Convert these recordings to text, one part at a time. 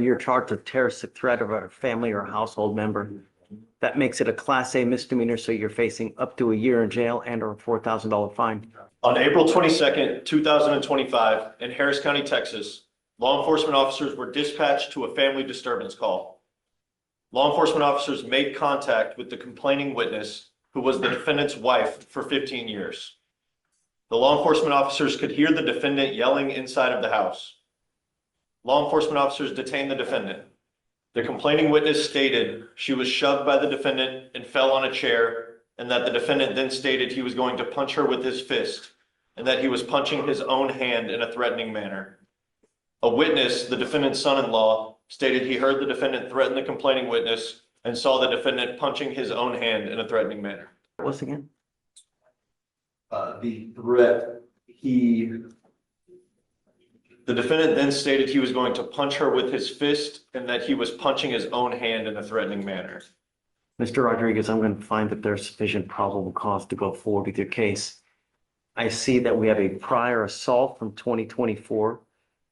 You're charged with terroristic threat of a family or a household member. That makes it a Class A misdemeanor, so you're facing up to a year in jail and or a $4,000 fine. On April 22nd, 2025, in Harris County, Texas, law enforcement officers were dispatched to a family disturbance call. Law enforcement officers made contact with the complaining witness, who was the defendant's wife for 15 years. The law enforcement officers could hear the defendant yelling inside of the house. Law enforcement officers detained the defendant. The complaining witness stated she was shoved by the defendant and fell on a chair, and that the defendant then stated he was going to punch her with his fist, and that he was punching his own hand in a threatening manner. A witness, the defendant's son-in-law, stated he heard the defendant threaten the complaining witness and saw the defendant punching his own hand in a threatening manner. What's again? The threat, the defendant then stated he was going to punch her with his fist and that he was punching his own hand in a threatening manner. Mr. Rodriguez, I'm going to find that there's sufficient probable cause to go forward with your case. I see that we have a prior assault from 2024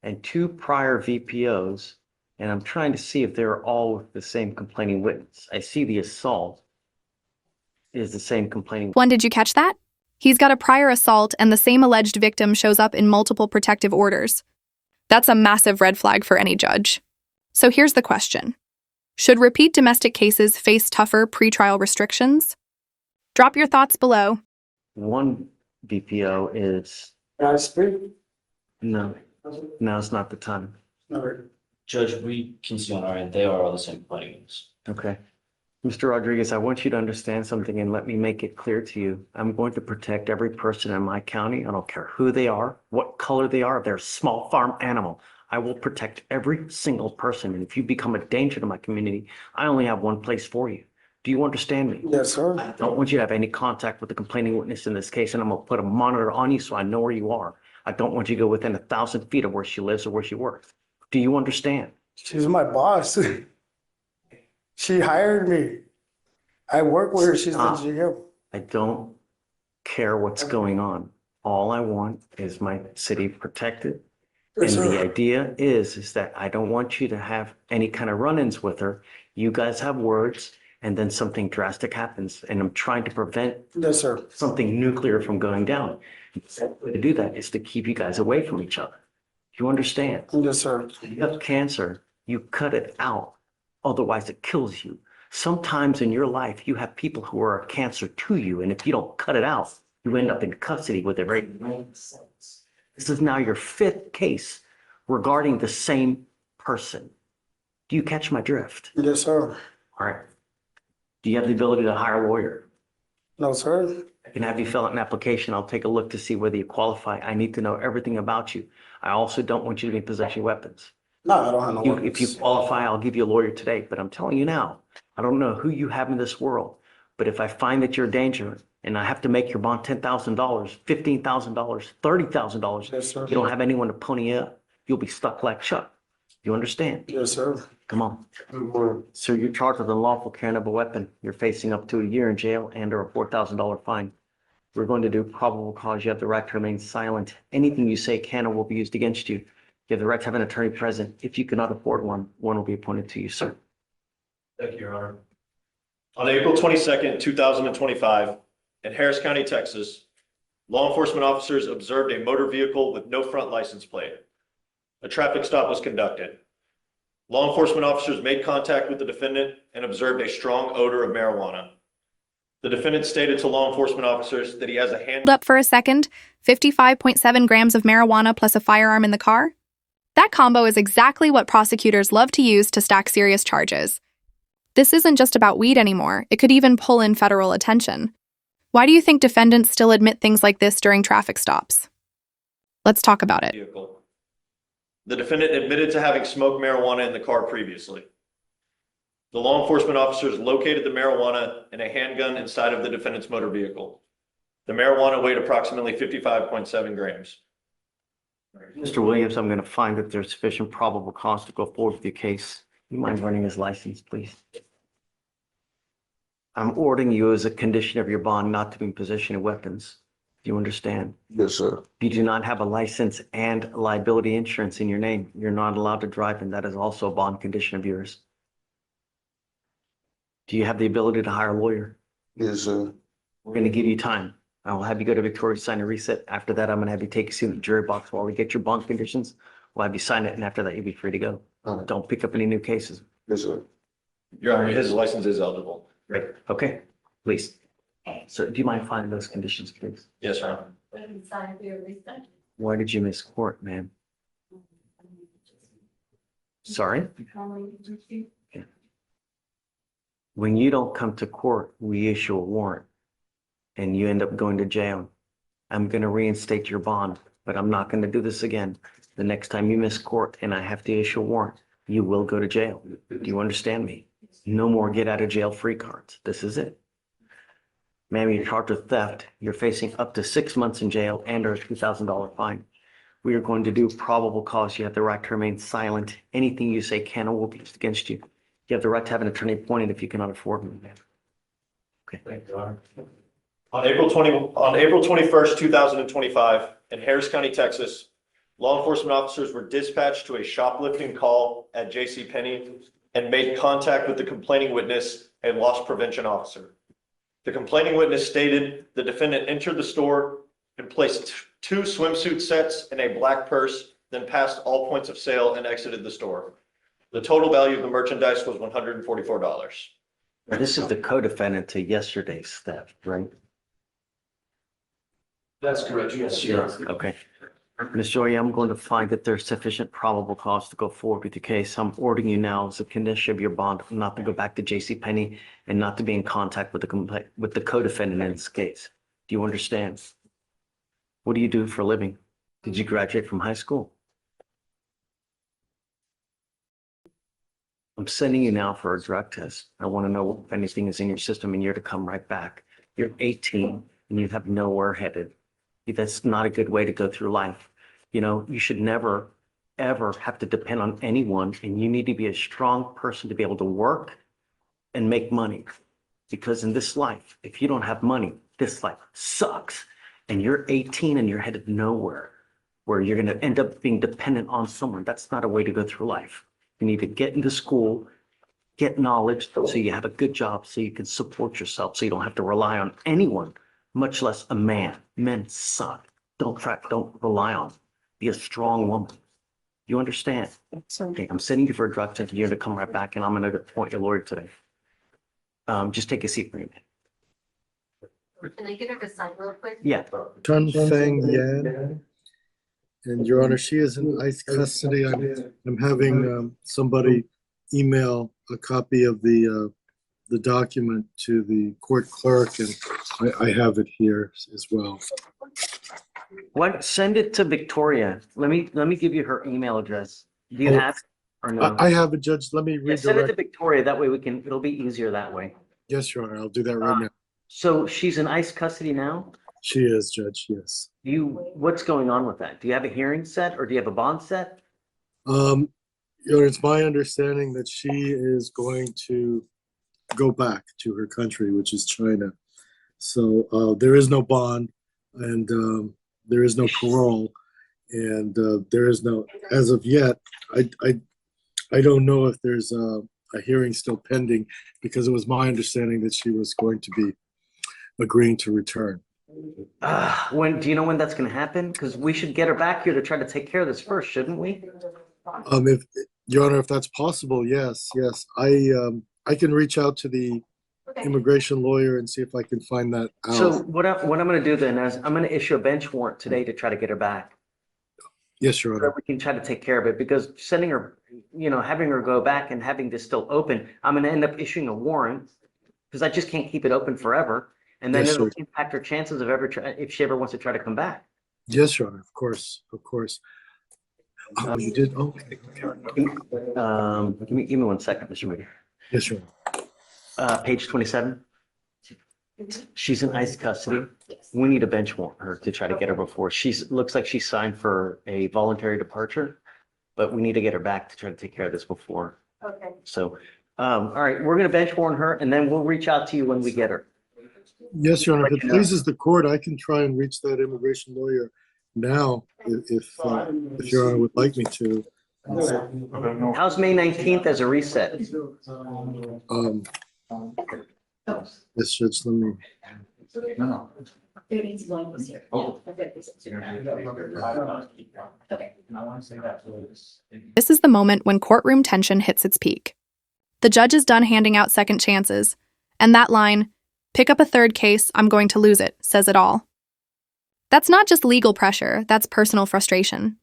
and 2 prior VPOs, and I'm trying to see if they're all with the same complaining witness. I see the assault is the same complaining. One, did you catch that? He's got a prior assault and the same alleged victim shows up in multiple protective orders. That's a massive red flag for any judge. So here's the question. Should repeat domestic cases face tougher pretrial restrictions? Drop your thoughts below. One VPO is... Can I speak? No, now's not the time. Judge, we can see on our end, they are all the same claims. Okay. Mr. Rodriguez, I want you to understand something and let me make it clear to you. I'm going to protect every person in my county. I don't care who they are, what color they are. If they're a small farm animal, I will protect every single person. And if you become a danger to my community, I only have one place for you. Do you understand me? Yes, sir. I don't want you to have any contact with the complaining witness in this case, and I'm gonna put a monitor on you so I know where you are. I don't want you to go within 1,000 feet of where she lives or where she works. Do you understand? She's my boss. She hired me. I work with her. She's the GM. I don't care what's going on. All I want is my city protected. And Yes, the sir. idea is that I don't want you to have any kind of run-ins with her. You guys have words and then something drastic happens. And I'm trying to prevent Yes, sir. something nuclear from going down. The only way to do that is to keep you guys away from each other. You understand? Yes, sir. If you have cancer, you cut it out. Otherwise, it kills you. Sometimes in your life, you have people who are a cancer to you. And if you don't cut it out, you end up in custody with a very main sentence. This is now your 5th case regarding the same person. Do you catch my drift? Yes, sir. All right. Do you have the ability to hire a lawyer? No, sir. I can have you fill out an application. I'll take a look to see whether you qualify. I need to know everything about you. I also don't want you to be in possession of weapons. No, I don't have no If you qualify, I'll give you a lawyer today, but I'm telling you now, I don't know who you have in this world, but if I find that you're a danger and I have to make your bond $10,000, $15,000, $30,000, Yes, sir. you don't have anyone to pony up, you'll be stuck like Chuck. You understand? Yes, sir. Come on. So you're charged with unlawful carrying of a weapon. You're facing up to a year in jail and or a $4,000 fine. We're going to do probable cause. You have the right to remain silent. Anything you say can or will be used against you. You have the right to have an attorney present. If you cannot afford one, one will be appointed to you, sir. Thank you, Your Honor. On April 22nd, 2025, in Harris County, Texas, law enforcement officers observed a motor vehicle with no front license plate. A traffic stop was conducted. Law enforcement officers made contact with the defendant and observed a strong odor of marijuana. The defendant stated to law enforcement officers that he has a hand. Hold up for a second. 55.7 grams of marijuana plus a firearm in the car? That combo is exactly what prosecutors love to use to stack serious charges. This isn't just about weed anymore. It could even pull in federal attention. Why do you think defendants still admit things like this during traffic stops? Let's talk about it. Vehicle. The defendant admitted to having smoked marijuana in the car previously. The law enforcement officers located the marijuana in a handgun inside of the defendant's motor vehicle. The marijuana weighed approximately 55.7 grams. Mr. Williams, I'm going to find that there's sufficient probable cause to go forward with your case. You mind running his license, please? I'm ordering you as a condition of your bond not to be in possession of weapons. Do you understand? Yes, sir. You do not have a license and liability insurance in your name. You're not allowed to drive, and that is also a bond condition of yours. Do you have the ability to hire a lawyer? Yes, sir. We're going to give you time. I will have you go to Victoria, sign a reset. After that, I'm going to have you take a seat in the jury box while we get your bond conditions. We'll have you sign it, and after that, you'll be free to go. All right. Don't pick up any new cases. Yes, sir. Your Honor, his license is eligible. Right? Okay, please. So do you mind finding those conditions, please? Yes, Your Honor. Why did you miss court, ma'am? Sorry? When you don't come to court, we issue a warrant and you end up going to jail. I'm going to reinstate your bond, but I'm not going to do this again. The next time you miss court and I have to issue a warrant, you will go to jail. Do you understand me? No more get out of jail free cards. This is it. Ma'am, you're charged with theft. You're facing up to 6 months in jail and a $2,000 fine. We are going to do probable cause. You have the right to remain silent. Anything you say can or will be used against you. You have the right to have an attorney appointed if you cannot afford one. Okay. Thank you, Your Honor. On April 21st, 2025, in Harris County, Texas, law enforcement officers were dispatched to a shoplifting call at JCPenney and made contact with the complaining witness, a loss prevention officer. The complaining witness stated the defendant entered the store and placed 2 swimsuit sets in a black purse, then passed all points of sale and exited the store. The total value of the merchandise was $144. This is the co-defendant to yesterday's theft, right? That's correct, yes, Your Honor. Okay. Ms. Joy, I'm going to find that there's sufficient probable cause to go forward with the case. I'm ordering you now as a condition of your bond not to go back to JCPenney and not to be in contact with the co-defendant in this case. Do you understand? What do you do for a living? Did you graduate from high school? I'm sending you now for a drug test. I want to know if anything is in your system and you're to come right back. You're 18 and you have nowhere headed. That's not a good way to go through life. You know, you should never, ever have to depend on anyone, and you need to be a strong person to be able to work and make money. Because in this life, if you don't have money, this life sucks. And you're 18 and you're headed nowhere where you're going to end up being dependent on someone. That's not a way to go through life. You need to get into school, get knowledge so you have a good job, so you can support yourself, so you don't have to rely on anyone, much less a man. Men suck. Don't rely on them. Be a strong woman. You understand? Okay, I'm sending you for a drug test. You're to come right back, and I'm going to appoint your lawyer today. Just take a seat for a minute. Can I get her to sign real quick? Yeah. Tun Feng Yan. And Your Honor, she is in ICE custody. I'm having somebody email a copy of the document to the court clerk, and I have it here as well. What? Send it to Victoria. Let me give you her email address. Do you Oh, have it or no? I have it, Judge. Let me Yeah, send it to redirect. Victoria. That way it'll be easier that way. Yes, Your Honor, I'll do that right now. So she's in ICE custody now? She is, Judge, yes. What's going on with that? Do you have a hearing set or do you have a bond set? Your Honor, it's my understanding that she is going to go back to her country, which is China. So there is no bond, and there is no parole, and there is no, as of yet, I don't know if there's a hearing still pending, because it was my understanding that she was going to be agreeing to return. Do you know when that's going to happen? Because we should get her back here to try to take care of this first, shouldn't we? If Your Honor, if that's possible, yes. I can reach out to the immigration lawyer and see if I can find that out. So what I'm going to do then is I'm going to issue a bench warrant today to try to get her back. Yes, Your So Honor. we can try to take care of it, because sending her, having her go back and having this still open, I'm going to end up issuing a warrant because I just can't keep it open forever. And then Yes, it'll sir. impact her chances of if she ever wants to try to come back. Yes, Your Honor, of course. Oh, you did? Oh, okay. Give me 1 second, Mr. Reader. Yes, Your Honor. Page 27. She's in ICE custody. We need a bench warrant her to try to get her before. Looks like she signed for a voluntary departure, but we need to get her back to try to take care of this before. Okay. So, all right, we're going to bench warrant her and then we'll reach out to you when we get her. Yes, Your Honor, if Let it you know. pleases the court, I can try and reach that immigration lawyer now, if Your Honor would like me to. How's May 19th as a reset? Um, yes, Judge, let me, There needs one was here. Oh. Okay. This is the moment when courtroom tension hits its peak. The judge is done handing out second chances, and that line, "Pick up a third case, I'm going to lose it," says it all. That's not just legal pressure, that's personal frustration.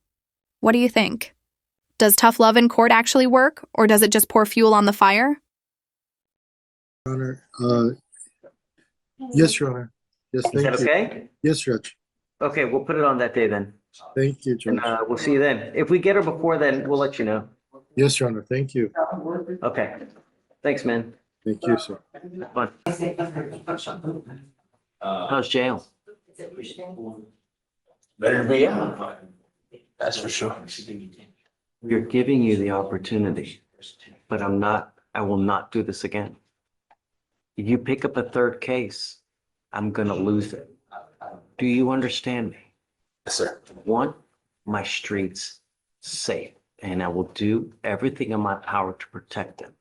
What do you think? Does tough love in court actually work, or does it just pour fuel on the fire? Your Honor. Yes, Your Honor. Yes, Is that thank you. okay? Yes, Judge. Okay, we'll put it on that day then. Thank you, Judge. And we'll see you then. If we get her before then, we'll let you know. Yes, Your Honor, thank you. Okay. Thanks, man. Thank you, sir. Fun. How's jail? Better be out. That's for sure. We're giving you the opportunity, but I will not do this again. If you pick up a third case, I'm gonna lose it. Do you understand me? Yes, sir. I want my streets safe, and I will do everything in my power to protect them.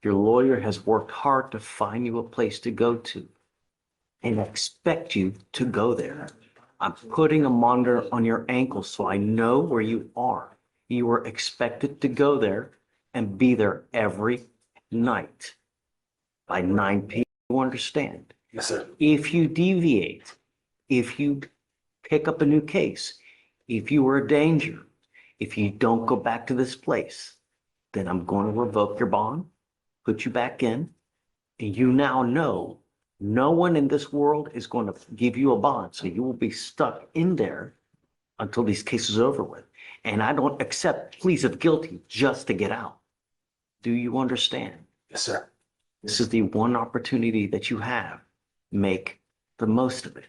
Your lawyer has worked hard to find you a place to go to, and I expect you to go there. I'm putting a monitor on your ankle so I know where you are. You are expected to go there and be there every night by 9 p.m. You understand? Yes, sir. If you deviate, if you pick up a new case, if you are a danger, if you don't go back to this place, then I'm going to revoke your bond, put you back in, and you now know no one in this world is going to give you a bond. So you will be stuck in there until these cases are over with. And I don't accept pleas of guilty just to get out. Do you understand? Yes, sir. This is the one opportunity that you have. Make the most of it.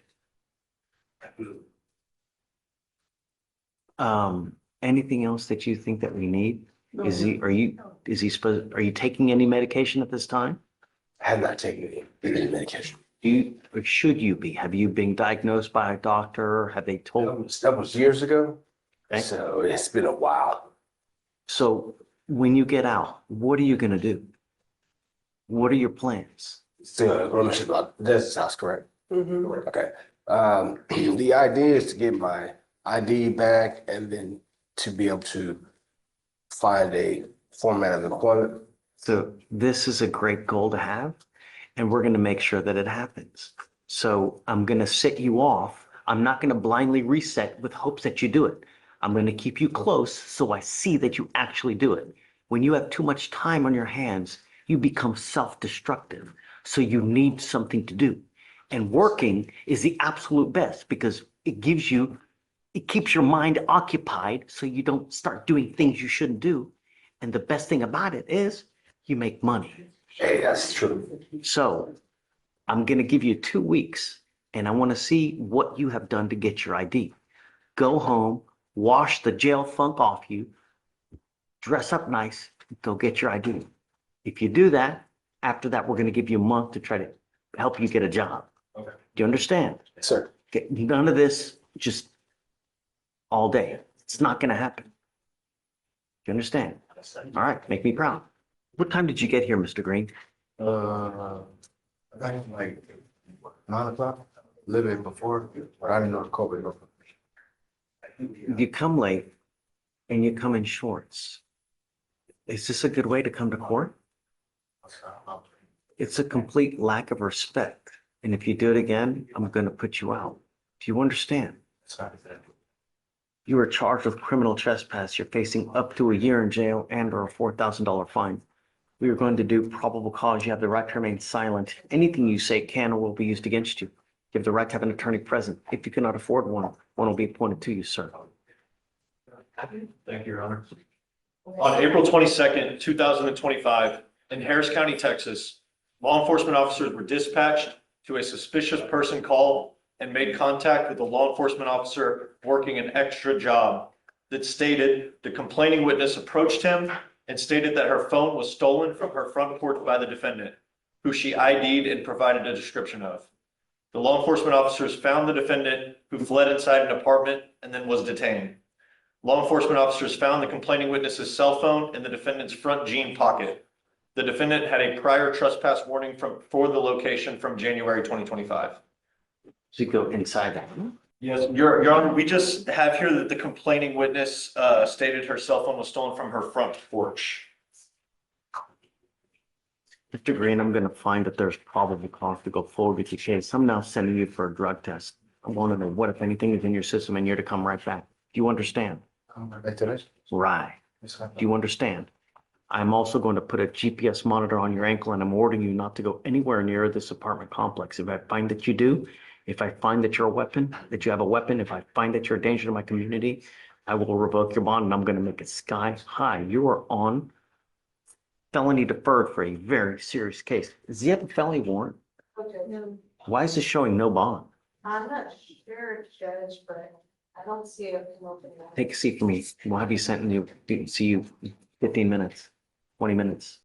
Anything else that you think that we need? Are you taking any medication at this time? I have not taken any medication. Or should you be? Have you been diagnosed by a doctor? Have they told? That was years ago. Okay. So it's been a while. So when you get out, what are you gonna do? What are your plans? Still, that's house, correct? Okay. The idea is to get my ID back and then to be able to find a format of employment. So this is a great goal to have, and we're going to make sure that it happens. So I'm going to set you off. I'm not going to blindly reset with hopes that you do it. I'm going to keep you close so I see that you actually do it. When you have too much time on your hands, you become self-destructive. So you need something to do. And working is the absolute best because it keeps your mind occupied so you don't start doing things you shouldn't do. And the best thing about it is you make money. Hey, that's true. So I'm going to give you 2 weeks and I want to see what you have done to get your ID. Go home, wash the jail funk off you, dress up nice, go get your ID. If you do that, after that, we're going to give you a month to try to help you get a job. Okay. Do you understand? Yes, sir. Okay, none of this just all day. It's not going to happen. Do you understand? All right, make me proud. What time did you get here, Mr. Green? I think like 9 o'clock, a little bit before, but I didn't know the COVID opened. You come late and you come in shorts. Is this a good way to come to court? It's a complete lack of respect. And if you do it again, I'm going to put you out. Do you understand? You are charged with criminal trespass. You're facing up to a year in jail and or a $4,000 fine. We are going to do probable cause. You have the right to remain silent. Anything you say can or will be used against you. You have the right to have an attorney present. If you cannot afford one, one will be appointed to you, sir. Thank you, Your Honor. On April 22nd, 2025, in Harris County, Texas, law enforcement officers were dispatched to a suspicious person call and made contact with a law enforcement officer working an extra job that stated the complaining witness approached him and stated that her phone was stolen from her front porch by the defendant, who she ID'd and provided a description of. The law enforcement officers found the defendant who fled inside an apartment and then was detained. Law enforcement officers found the complaining witness's cell phone in the defendant's front jean pocket. The defendant had a prior trespass warning for the location from January 2025. So you go inside that. Yes, Your Honor, we just have here that the complaining witness stated her cell phone was stolen from her front porch. Mr. Green, I'm going to find that there's probable cause to go forward with your case. I'm now sending you for a drug test. I want to know what, if anything, is in your system and you're to come right back. Do you understand? Back to this. Right. Do you understand? I'm also going to put a GPS monitor on your ankle and I'm ordering you not to go anywhere near this apartment complex. If I find that you do, if I find that you're a weapon, that you have a weapon, if I find that you're a danger to my community, I will revoke your bond and I'm going to make it sky high. You are on felony deferred for a very serious case. Does he have a felony warrant? Okay, Why is this showing no bond? I'm not sure, Judge, but I don't see it come up in that. Take a seat for me. We'll have you sent in you, see you 15 minutes, 20 minutes.